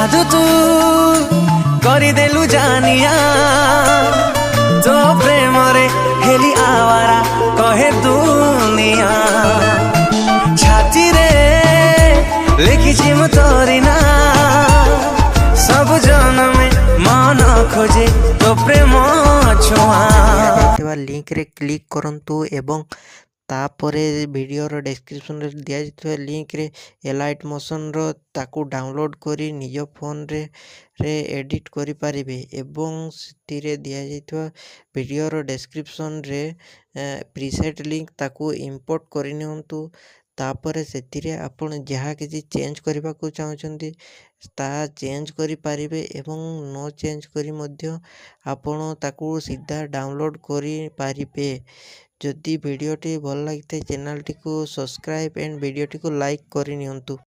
जादू तू କରିଦେଲୁ ଜାନିଆ तो प्रेम रे हेली आवारा कहे दुनिया छाती रे लिखी मु तोरी ना सब जन में मन खोजे तो प्रेम छुआ लिंक रे क्लिक करंतु एवं तापरे वीडियो डिस्क्रिप्शन रे दिया जाइଥିବା लिंक रे एलाइट मोशन रो ताकू डाउनलोड करी निज फोन रे एडिट करि परिबे एवं सितिरे दिया जाइଥିବା वीडियो रो डिस्क्रिप्शन रे प्रीसेट लिंक ताकू इंपोर्ट करि नियंतु तापरे सेतिरे आपण जहा किछि चेंज करबा को चाहउछंती ता चेंज करि परिबे एवं नो चेंज करी मध्य आपण ताकू सीधा डाउनलोड करि परिबे। जदि वीडियोटी भल लगी चैनल टी को सब्सक्राइब एंड वीडियोटी को लाइक करि नियंतु।